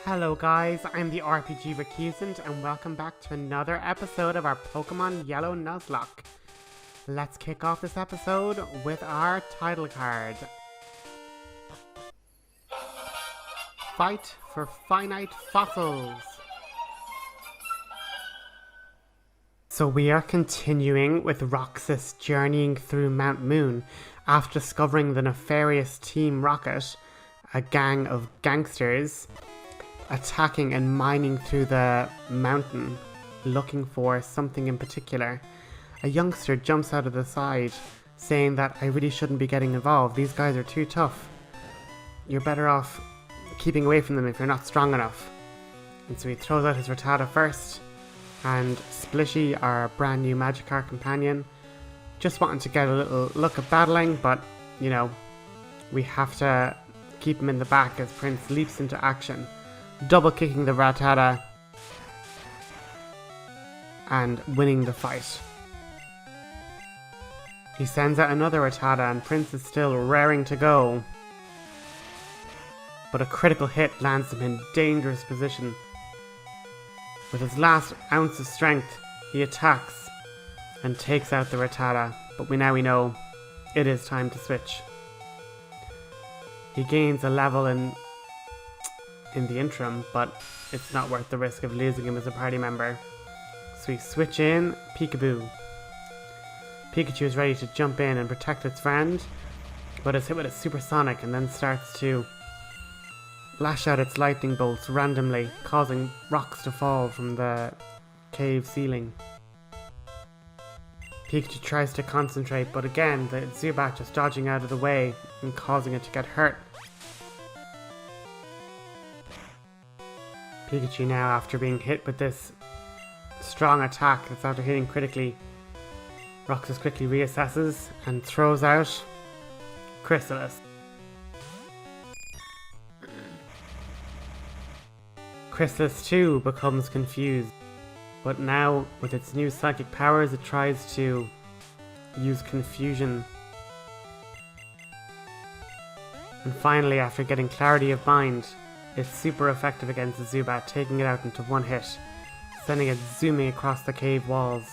Hello guys, I'm the RPG Recusant and welcome back to another episode of our Pokemon Yellow Nuzlocke. Let's kick off this episode with our title card. Fight for finite fossils. So we are continuing with Roxas journeying through Mount Moon after discovering the nefarious Team Rocket, a gang of gangsters, attacking and mining through the mountain, looking for something in particular. A youngster jumps out of the side, saying that I really shouldn't be getting involved. These guys are too tough. You're better off keeping away from them if you're not strong enough. And so he throws out his Rattata first, and Splishy, our brand new Magikarp companion, just wanting to get a little look at battling, but, you know, we have to keep him in the back as Prince leaps into action, double kicking the Rattata and winning the fight. He sends out another Rattata and Prince is still raring to go, but a critical hit lands him in dangerous position. With his last ounce of strength, he attacks and takes out the Rattata, but we know it is time to switch. He gains a level in the interim, but it's not worth the risk of losing him as a party member. So we switch in Peekaboo. Pikachu is ready to jump in and protect its friend, but is hit with a supersonic and then starts to lash out its lightning bolts randomly, causing rocks to fall from the cave ceiling. Pikachu tries to concentrate, but again the Zubat just dodging out of the way and causing it to get hurt. Pikachu now, after being hit with this strong attack that's after hitting critically, Roxas quickly reassesses and throws out Chrysalis. Chrysalis too becomes confused, but now with its new psychic powers it tries to use confusion. And finally, after getting clarity of mind, it's super effective against the Zubat, taking it out into one hit, sending it zooming across the cave walls.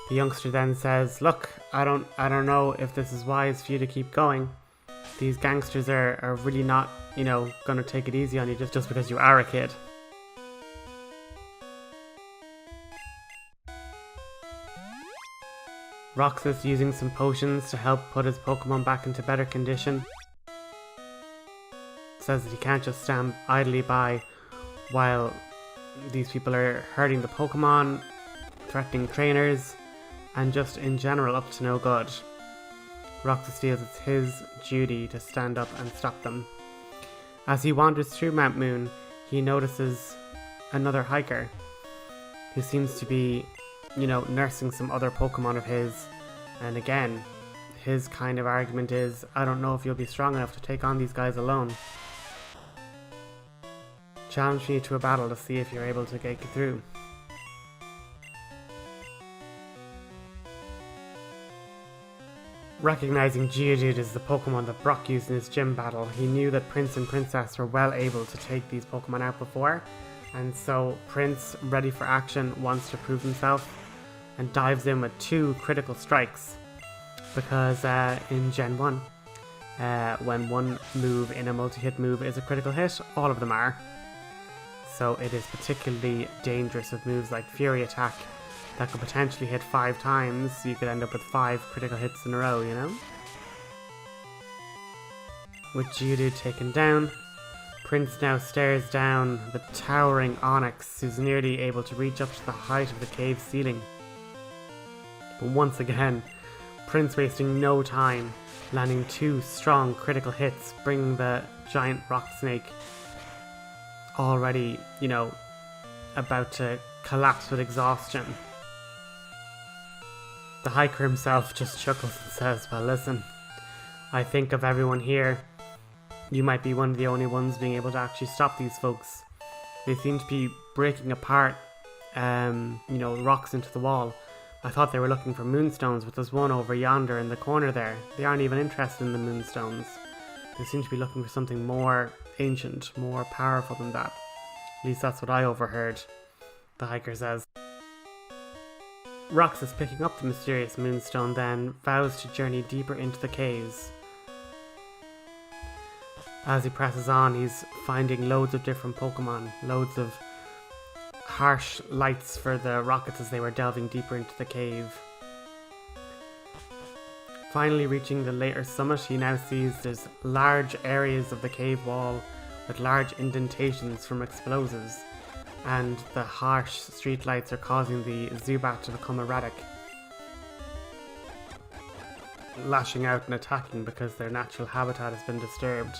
The youngster then says, "Look, I don't know if this is wise for you to keep going. These gangsters are really not, gonna take it easy on you just because you are a kid." Roxas, using some potions to help put his Pokemon back into better condition, says that he can't just stand idly by while these people are hurting the Pokemon, threatening trainers, and just in general up to no good. Roxas feels it's his duty to stand up and stop them. As he wanders through Mount Moon, he notices another hiker who seems to be, nursing some other Pokemon of his, and again, his kind of argument is, I don't know if you'll be strong enough to take on these guys alone. Challenge me to a battle to see if you're able to get through. Recognizing Geodude as the Pokemon that Brock used in his gym battle, he knew that Prince and Princess were well able to take these Pokemon out before, and so Prince, ready for action, wants to prove himself and dives in with 2 critical strikes, because in Gen 1, when one move in a multi-hit move is a critical hit, all of them are. So it is particularly dangerous with moves like Fury Attack that could potentially hit 5 times, so you could end up with 5 critical hits in a row, With Geodude taken down, Prince now stares down the towering Onyx, who's nearly able to reach up to the height of the cave ceiling. But once again, Prince wasting no time, landing 2 strong critical hits, bringing the giant rock snake already, about to collapse with exhaustion. The hiker himself just chuckles and says, "Well, listen, I think of everyone here, you might be one of the only ones being able to actually stop these folks. They seem to be breaking apart, rocks into the wall. I thought they were looking for moonstones, but there's one over yonder in the corner there. They aren't even interested in the moonstones. They seem to be looking for something more ancient, more powerful than that. At least that's what I overheard, the hiker says. Roxas, picking up the mysterious moonstone, then vows to journey deeper into the caves. As he presses on, he's finding loads of different Pokemon, loads of harsh lights for the rockets as they were delving deeper into the cave. Finally reaching the later summit, he now sees there's large areas of the cave wall with large indentations from explosives, and the harsh streetlights are causing the Zubat to become erratic, lashing out and attacking because their natural habitat has been disturbed.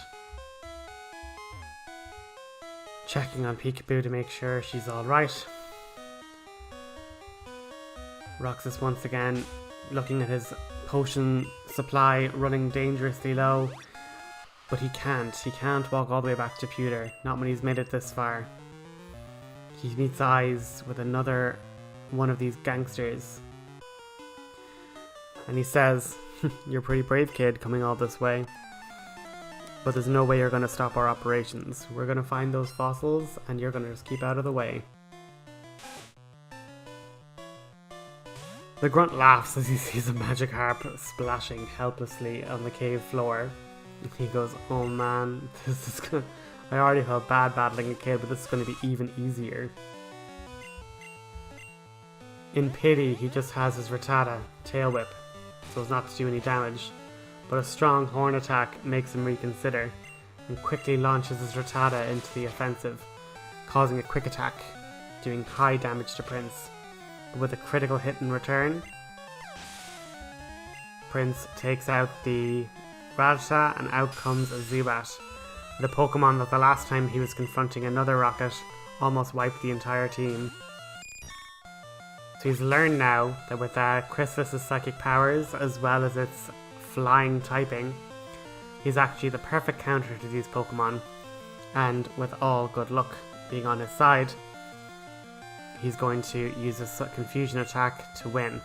Checking on Peekaboo to make sure she's alright. Roxas once again looking at his potion supply running dangerously low, but he can't walk all the way back to Pewter, not when he's made it this far. He meets eyes with another one of these gangsters, and he says, "You're a pretty brave kid coming all this way, but there's no way you're going to stop our operations. We're going to find those fossils and you're going to just keep out of the way." The grunt laughs as he sees a magic harp splashing helplessly on the cave floor. He goes, "Oh man, this is gonna... I already felt bad battling a kid, but this is going to be even easier." In pity, he just has his Rattata tail whip, so as not to do any damage, but a strong horn attack makes him reconsider, and quickly launches his Rattata into the offensive, causing a quick attack, doing high damage to Prince. But with a critical hit in return, Prince takes out the Rattata and out comes a Zubat, the Pokemon that the last time he was confronting another rocket almost wiped the entire team. So he's learned now that with Chrysalis's psychic powers as well as its flying typing, he's actually the perfect counter to these Pokemon, and with all good luck being on his side, he's going to use a confusion attack to win.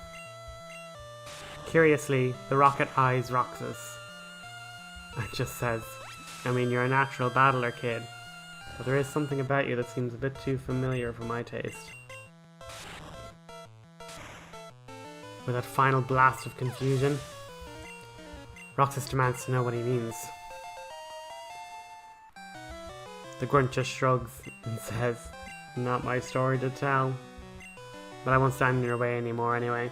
Curiously, the rocket eyes Roxas and just says, "I mean, you're a natural battler, kid, but there is something about you that seems a bit too familiar for my taste." With that final blast of confusion, Roxas demands to know what he means. The grunt just shrugs and says, "Not my story to tell, but I won't stand in your way anymore anyway.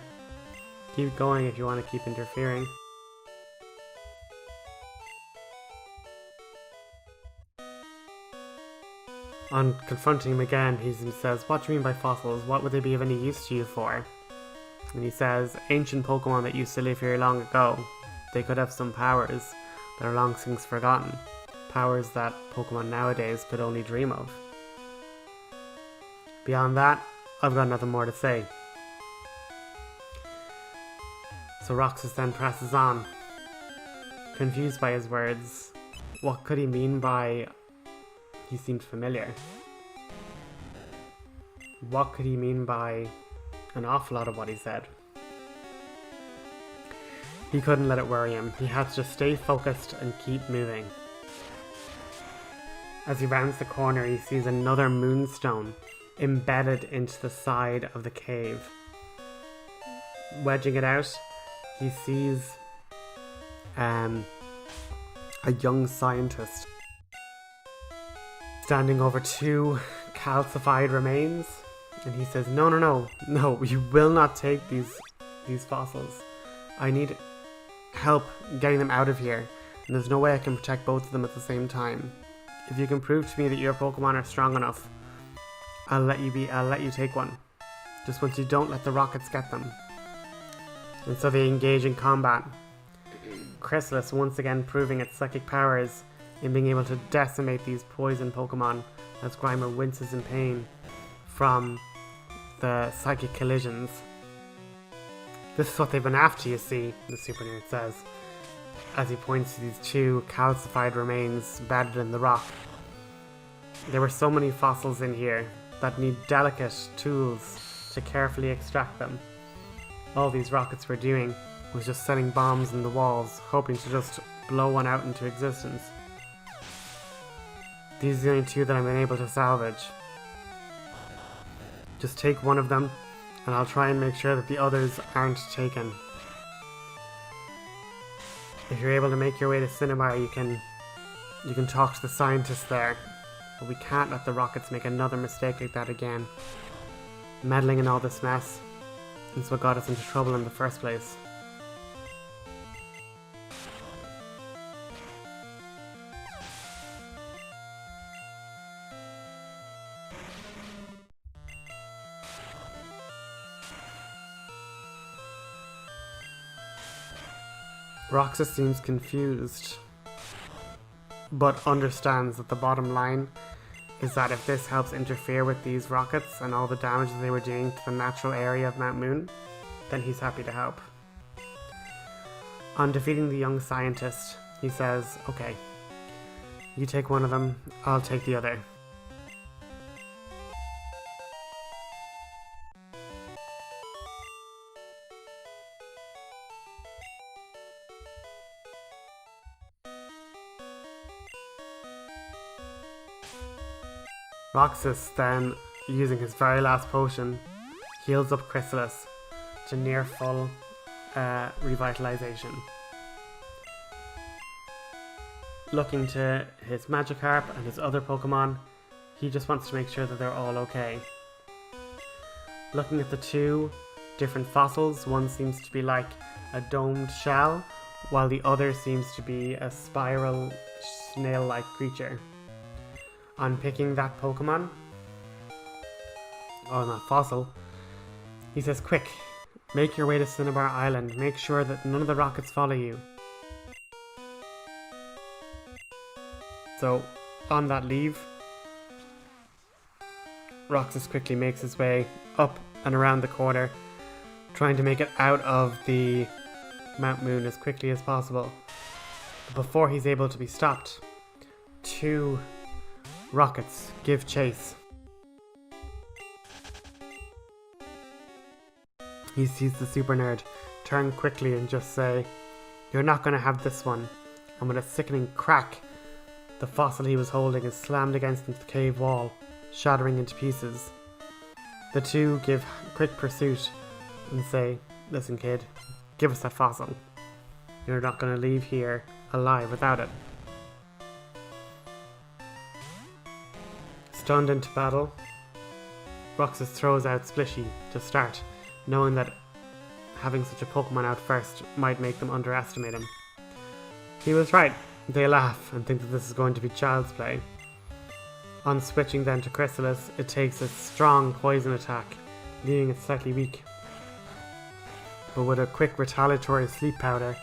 Keep going if you want to keep interfering." On confronting him again, he says, "What do you mean by fossils? What would they be of any use to you for?" And he says, "Ancient Pokemon that used to live here long ago. They could have some powers that are long since forgotten. Powers that Pokemon nowadays could only dream of. Beyond that, I've got nothing more to say." So Roxas then presses on, confused by his words. What could he mean by he seemed familiar? What could he mean by an awful lot of what he said? He couldn't let it worry him. He had to just stay focused and keep moving. As he rounds the corner, he sees another moonstone embedded into the side of the cave. Wedging it out, he sees a young scientist standing over two calcified remains, and he says, no, you will not take these fossils. I need help getting them out of here, and there's no way I can protect both of them at the same time. If you can prove to me that your Pokemon are strong enough, I'll let you take one. Just once you don't let the rockets get them." And so they engage in combat. Chrysalis once again proving its psychic powers in being able to decimate these poison Pokemon as Grimer winces in pain from the psychic collisions. "This is what they've been after, you see," the Super Nerd says, as he points to these two calcified remains bedded in the rock. "There were so many fossils in here that need delicate tools to carefully extract them. All these rockets were doing was just setting bombs in the walls, hoping to just blow one out into existence. These are the only two that I've been able to salvage. Just take one of them, and I'll try and make sure that the others aren't taken. If you're able to make your way to Cinnabar, you can talk to the scientists there. But we can't let the rockets make another mistake like that again. Meddling in all this mess is what got us into trouble in the first place. Roxas seems confused, but understands that the bottom line is that if this helps interfere with these rockets and all the damage that they were doing to the natural area of Mount Moon, then he's happy to help. On defeating the young scientist, he says, okay, you take one of them, I'll take the other. Roxas then, using his very last potion, heals up Chrysalis to near full revitalization. Looking to his Magikarp and his other Pokemon, he just wants to make sure that they're all okay. Looking at the two different fossils, one seems to be like a domed shell, while the other seems to be a spiral snail-like creature. On picking that Pokemon, or that fossil, he says, quick, make your way to Cinnabar Island, make sure that none of the rockets follow you. So, on that leave, Roxas quickly makes his way up and around the corner, trying to make it out of the Mount Moon as quickly as possible. But before he's able to be stopped, two rockets give chase. He sees the super nerd turn quickly and just say, you're not going to have this one. And with a sickening crack, the fossil he was holding is slammed against the cave wall, shattering into pieces. The two give quick pursuit and say, listen kid, give us that fossil. You're not going to leave here alive without it. Stunned into battle, Roxas throws out Splishy to start, knowing that having such a Pokemon out first might make them underestimate him. He was right. They laugh and think that this is going to be child's play. On switching then to Chrysalis, it takes a strong poison attack, leaving it slightly weak. But with a quick retaliatory sleep powder,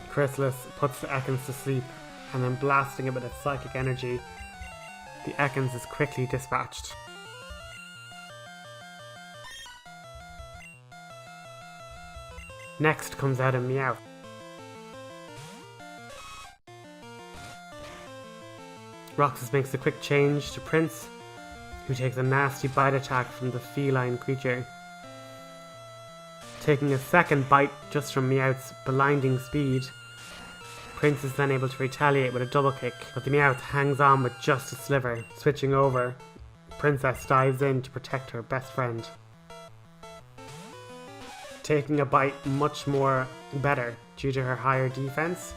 Chrysalis puts the Ekans to sleep, and then blasting it with its psychic energy, the Ekans is quickly dispatched. Next comes out a Meowth. Roxas makes a quick change to Prince, who takes a nasty bite attack from the feline creature. Taking a second bite just from Meowth's blinding speed, Prince is then able to retaliate with a double kick, but the Meowth hangs on with just a sliver. Switching over, Princess dives in to protect her best friend. Taking a bite much more better due to her higher defense,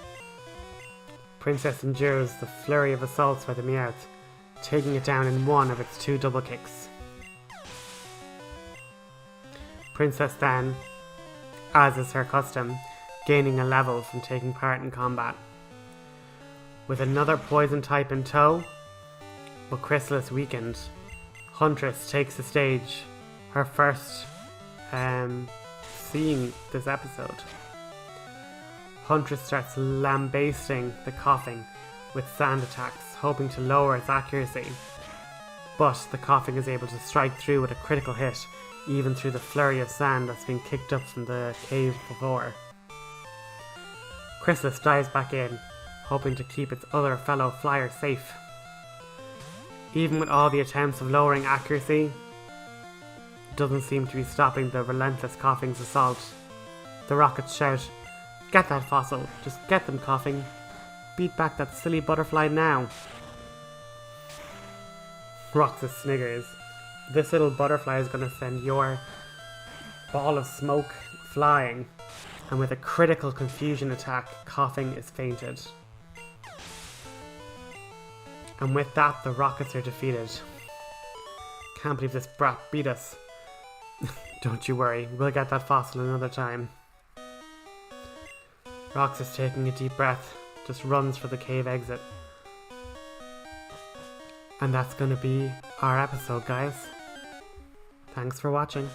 Princess endures the flurry of assaults by the Meowth, taking it down in one of its two double kicks. Princess then, as is her custom, gaining a level from taking part in combat. With another poison type in tow, but Chrysalis weakened, Huntress takes the stage, her first seeing this episode. Huntress starts lambasting the Coughing with sand attacks, hoping to lower its accuracy, but the Coughing is able to strike through with a critical hit, even through the flurry of sand that's been kicked up from the cave before. Chrysalis dives back in, hoping to keep its other fellow flyer safe. Even with all the attempts of lowering accuracy, it doesn't seem to be stopping the relentless Coughing's assault. The rockets shout, "Get that fossil! Just get them, Coughing! Beat back that silly butterfly now!" Roxas sniggers. This little butterfly is going to send your ball of smoke flying, and with a critical confusion attack, Coughing is fainted. And with that, the Rockets are defeated. Can't believe this brat beat us. Don't you worry, we'll get that fossil another time. Roxas, taking a deep breath, just runs for the cave exit. And that's going to be our episode, guys. Thanks for watching.